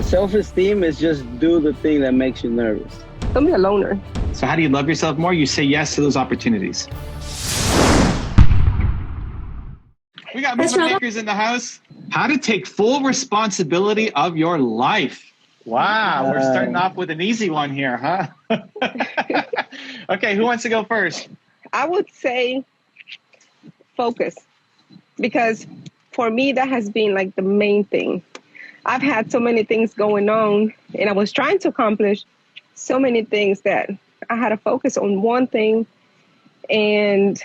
Self-esteem is just do the thing that makes you nervous. Don't be a loner. So how do you love yourself more? You say yes to those opportunities. We got movement makers in the house. How to take full responsibility of your life. Wow, we're starting off with an easy one here, huh? Okay, who wants to go first? I would say focus, because for me, that has been like the main thing. I've had so many things going on, and I was trying to accomplish so many things that I had to focus on one thing. And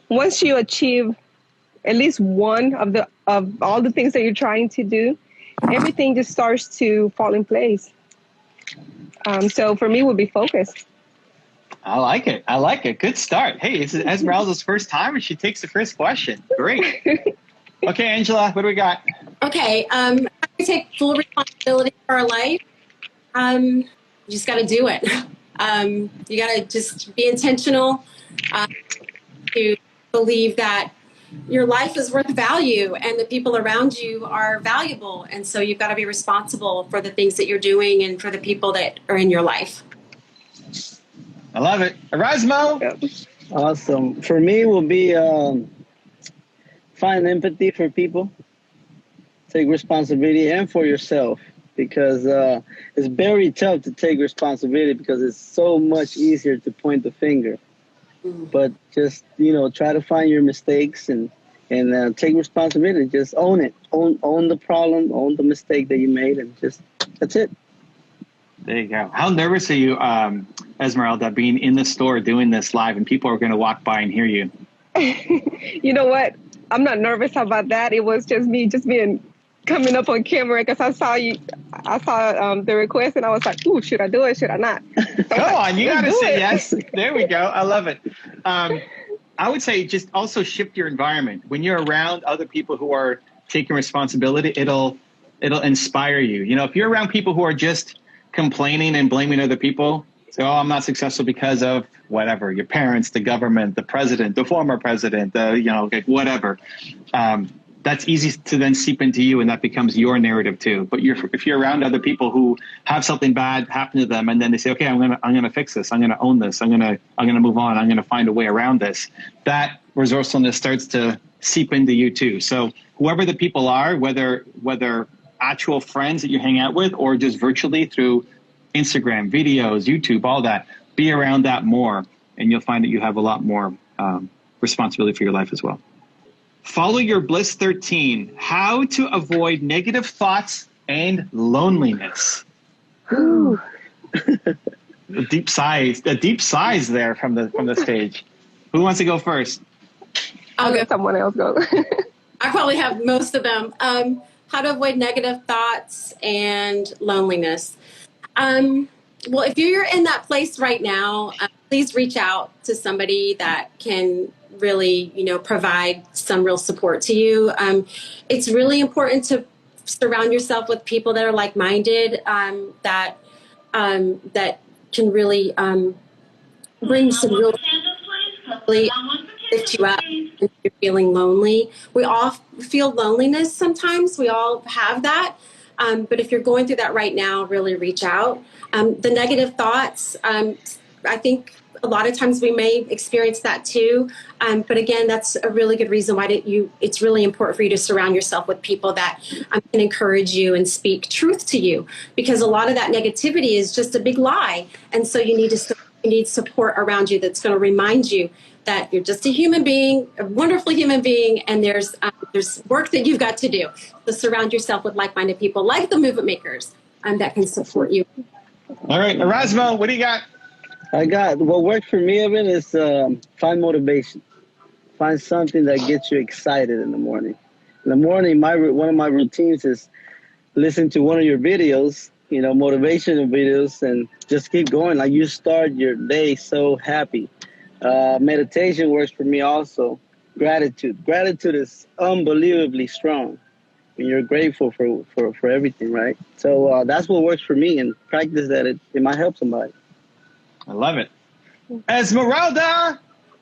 once you achieve at least one of all the things that you're trying to do, everything just starts to fall in place. So for me, it would be focus. I like it. I like it. Good start. Hey, this is Esmeralda's first time, and she takes the first question. Great. Okay, Angela, what do we got? Okay, we take full responsibility for our life. You just got to do it. You got to just be intentional to believe that your life is worth value and the people around you are valuable. And so you've got to be responsible for the things that you're doing and for the people that are in your life. I love it. Erasmo? Awesome. For me, will be find empathy for people, take responsibility, and for yourself, because it's very tough to take responsibility because it's so much easier to point the finger. But just, try to find your mistakes and take responsibility. Just own it. Own the problem, own the mistake that you made, and that's it. There you go. How nervous are you, Esmeralda, being in the store doing this live and people are going to walk by and hear you? You know what? I'm not nervous about that. It was just me coming up on camera because I saw the request and I was like, ooh, should I do it? Should I not? So Come on, you got to say yes. There we go. I love it. I would say just also shift your environment. When you're around other people who are taking responsibility, it'll inspire you. If you're around people who are just complaining and blaming other people, so I'm not successful because of whatever, your parents, the government, the president, the former president, whatever. That's easy to then seep into you, and that becomes your narrative too. But if you're around other people who have something bad happen to them, and then they say, "Okay, I'm gonna fix this. I'm gonna own this. I'm gonna move on. I'm gonna find a way around this." That resourcefulness starts to seep into you too. So whoever the people are, whether actual friends that you hang out with or just virtually through Instagram, videos, YouTube, all that, be around that more, and you'll find that you have a lot more responsibility for your life as well. Follow your bliss 13. How to avoid negative thoughts and loneliness. Ooh. A deep sighs there from the stage. Who wants to go first? I'll let someone else go. I probably have most of them. How to avoid negative thoughts and loneliness. Well, if you're in that place right now, please reach out to somebody that can really, provide some real support to you. It's really important to surround yourself with people that are like-minded, that can really bring some real, really lift you up if you're feeling lonely. We all feel loneliness sometimes. We all have that. But if you're going through that right now, really reach out. The negative thoughts, I think a lot of times we may experience that too. But again, that's a really good reason why it's really important for you to surround yourself with people that can encourage you and speak truth to you, because a lot of that negativity is just a big lie. And so you need support around you that's going to remind you that you're just a human being, a wonderful human being, and there's work that you've got to do. So surround yourself with like-minded people, like the movement makers, that can support you. All right, Erasmo, what do you got? What worked for me, Evan, is find motivation. Find something that gets you excited in the morning. In the morning, one of my routines is listen to one of your videos, motivational videos, and just keep going. Like, you start your day so happy. Meditation works for me also. Gratitude. Gratitude is unbelievably strong when you're grateful for everything, right? So that's what works for me, and practice that. It might help somebody. I love it. Esmeralda!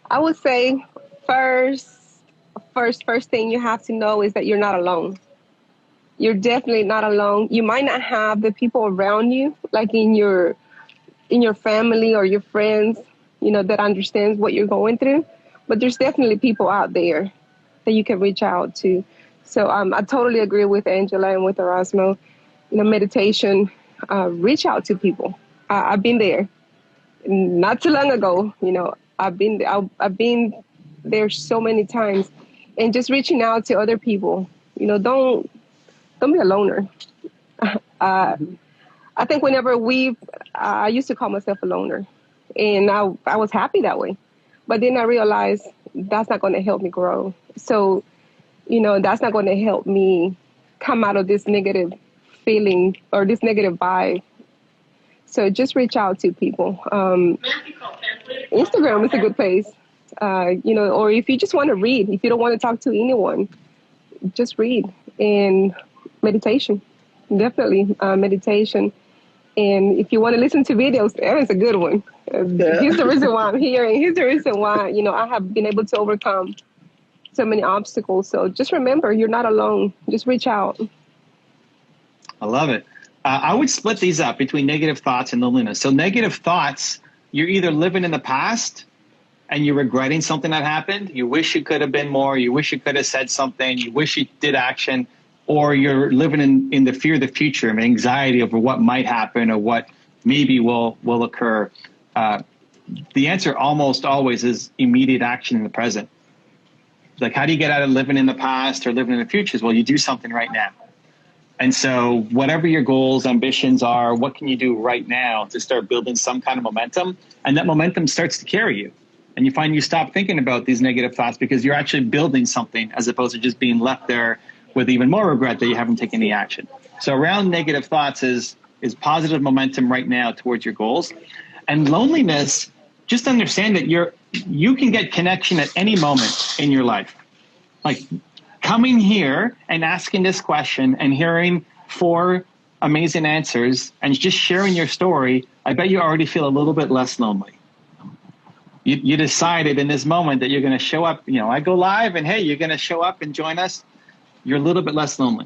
I would say first thing you have to know is that you're not alone. you're definitely not alone. You might not have the people around you, like in your family or your friends, that understands what you're going through. But there's definitely people out there that you can reach out to. So I totally agree with Angela and with Erasmo. Meditation, reach out to people. I've been there not too long ago. I've been there so many times, and just reaching out to other people. Don't be a loner. I think whenever I used to call myself a loner, and I was happy that way. But then I realized that's not going to help me grow. So, that's not going to help me come out of this negative feeling or this negative vibe. So just reach out to people. Instagram is a good place, or if you just want to read, if you don't want to talk to anyone, just read. And meditation, definitely meditation. And if you want to listen to videos, that is a good one. Here's the reason why I'm here, and here's the reason why, I have been able to overcome so many obstacles. So just remember, you're not alone. Just reach out. I love it. I would split these up between negative thoughts and loneliness. So negative thoughts, you're either living in the past and you're regretting something that happened. You wish you could have been more. You wish you could have said something. You wish you did action. Or you're living in the fear of the future and anxiety over what might happen or what maybe will occur. The answer almost always is immediate action in the present. Like, how do you get out of living in the past or living in the future? Well, you do something right now. And so whatever your goals, ambitions are, what can you do right now to start building some kind of momentum? And that momentum starts to carry you. And you find you stop thinking about these negative thoughts because you're actually building something as opposed to just being left there with even more regret that you haven't taken any action. So around negative thoughts is positive momentum right now towards your goals. And loneliness, just understand that you can get connection at any moment in your life. Like coming here and asking this question and hearing 4 amazing answers and just sharing your story, I bet you already feel a little bit less lonely. You decided in this moment that you're going to show up. I go live and hey, you're going to show up and join us. You're a little bit less lonely.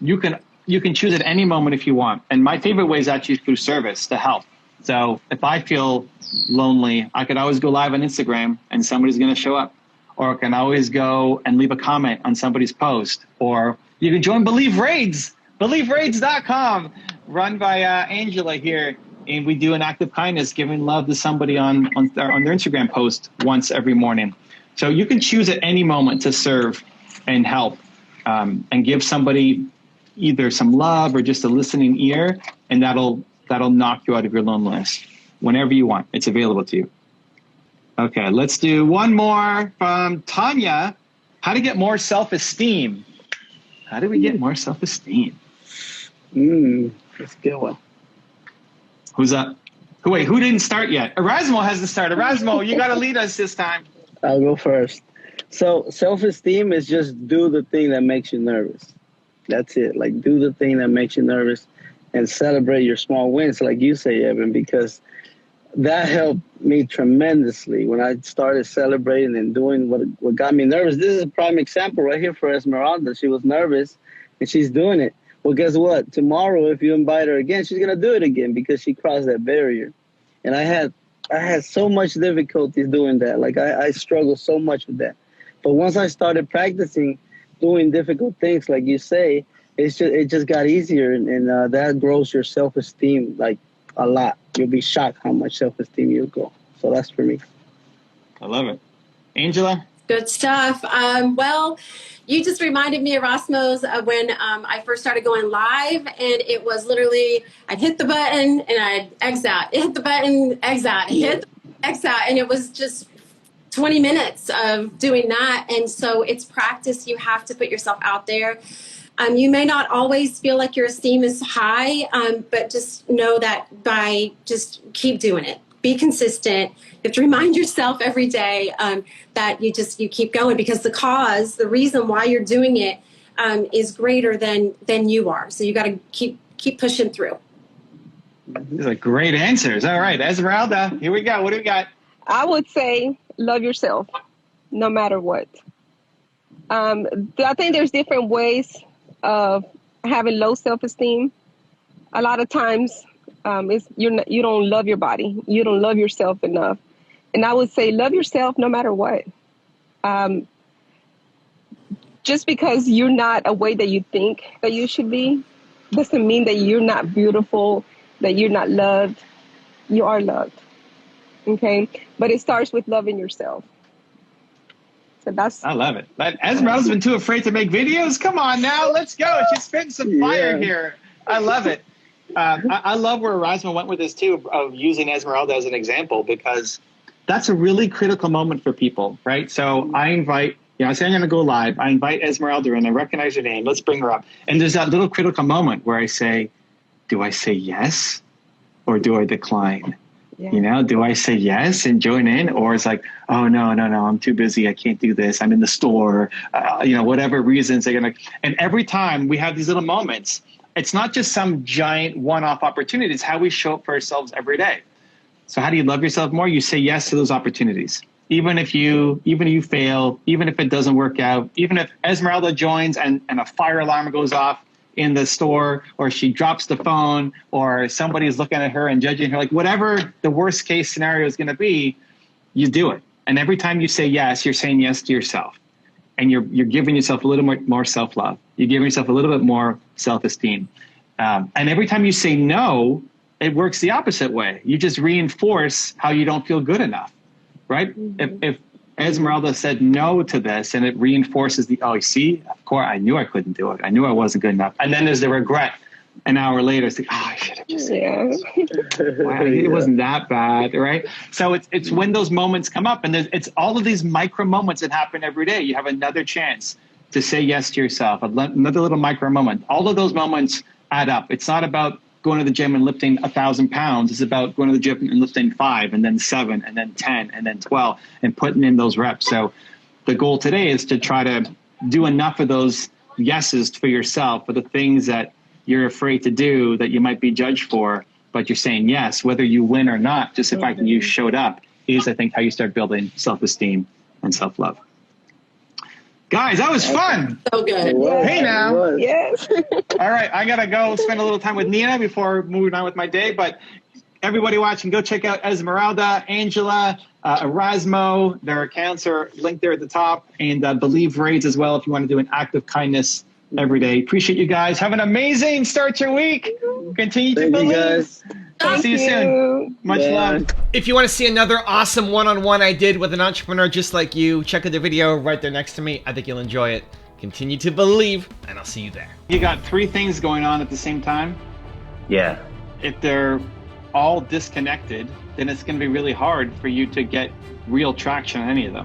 You can choose at any moment if you want. And my favorite way is actually through service to help. So if I feel lonely, I could always go live on Instagram and somebody's going to show up. Or I can always go and leave a comment on somebody's post. Or you can join Believe Raids, believeraids.com, run by Angela here. And we do an act of kindness, giving love to somebody on their Instagram post once every morning. So you can choose at any moment to serve and help and give somebody either some love or just a listening ear, and that'll knock you out of your loneliness whenever you want. It's available to you. Okay, let's do one more from Tanya. How to get more self-esteem. How do we get more self-esteem? That's a good one. Who's up? Wait, who didn't start yet? Erasmo hasn't started. Erasmo, you got to lead us this time. I'll go first. So self-esteem is just do the thing that makes you nervous. That's it. Like, do the thing that makes you nervous and celebrate your small wins, like you say, Evan, because that helped me tremendously when I started celebrating and doing what got me nervous. This is a prime example right here for Esmeralda. She was nervous and she's doing it. Well, guess what? Tomorrow, if you invite her again, she's going to do it again because she crossed that barrier. And I had so much difficulties doing that. Like, I struggled so much with that. But once I started practicing doing difficult things, like you say, it just got easier. And that grows your self-esteem, like, a lot. You'll be shocked how much self-esteem you'll grow. So that's for me. I love it. Angela? Good stuff. Well, you just reminded me, Erasmus, of when I first started going live, and it was literally, I'd hit the button and I'd X out, hit the button, X out, hit the button, X out, and it was just 20 minutes of doing that. And so it's practice. You have to put yourself out there. You may not always feel like your esteem is high, but just know that by just keep doing it. Be consistent. You have to remind yourself every day that you keep going, because the reason why you're doing it is greater than you are. So you got to keep pushing through. These are great answers. All right, Esmeralda, here we go. What do we got? I would say love yourself, no matter what. I think there's different ways of having low self-esteem, a lot of times you don't love your body. You don't love yourself enough. And I would say love yourself no matter what. Just because you're not a way that you think that you should be doesn't mean that you're not beautiful, that you're not loved. You are loved. Okay? But it starts with loving yourself. So I love it. But Esmeralda's been too afraid to make videos. Come on now, let's go. She's spitting some fire here. I love it. I love where Erasmo went with this too, of using Esmeralda as an example, because that's a really critical moment for people, right? So I invite, I say I'm going to go live. I invite Esmeralda in. I recognize her name. Let's bring her up. And there's that little critical moment where I say, do I say yes or do I decline? Yeah. Do I say yes and join in, or it's like, oh, no, I'm too busy. I can't do this. I'm in the store, whatever reasons they're going to. And every time we have these little moments, it's not just some giant one-off opportunity. It's how we show up for ourselves every day. So how do you love yourself more? You say yes to those opportunities. Even if you fail, even if it doesn't work out, even if Esmeralda joins and a fire alarm goes off in the store, or she drops the phone, or somebody's looking at her and judging her, like whatever the worst case scenario is going to be, you do it. And every time you say yes, you're saying yes to yourself. And you're giving yourself a little more self-love. You're giving yourself a little bit more self-esteem. And every time you say no, it works the opposite way. You just reinforce how you don't feel good enough, right? Mm-hmm. If Esmeralda said no to this, and it reinforces of course, I knew I couldn't do it. I knew I wasn't good enough. And then there's the regret an hour later. It's like, I should have just said wow, it wasn't that bad, right? So it's when those moments come up, and it's all of these micro moments that happen every day. You have another chance to say yes to yourself, another little micro moment. All of those moments add up. It's not about going to the gym and lifting 1,000 pounds. It's about going to the gym and lifting 5 and then 7 and then 10 and then 12 and putting in those reps. So the goal today is to try to do enough of those yeses for yourself, for the things that you're afraid to do, that you might be judged for, but you're saying yes, whether you win or not. Just the fact that you showed up is, I think, how you start building self-esteem and self-love. Guys, that was fun. So good. Hey now. Yes. All right, I got to go spend a little time with Nina before moving on with my day. But everybody watching, go check out Esmeralda, Angela, Erasmo. Their accounts are linked there at the top. And Believe Raids as well if you want to do an act of kindness every day. Appreciate you guys. Have an amazing start to your week. Continue to believe. I'll see you soon. Much love. If you want to see another awesome one-on-one I did with an entrepreneur just like you, check out the video right there next to me. I think you'll enjoy it. Continue to believe, and I'll see you there. You got 3 things going on at the same time? Yeah. If they're all disconnected, then it's going to be really hard for you to get real traction on any of them.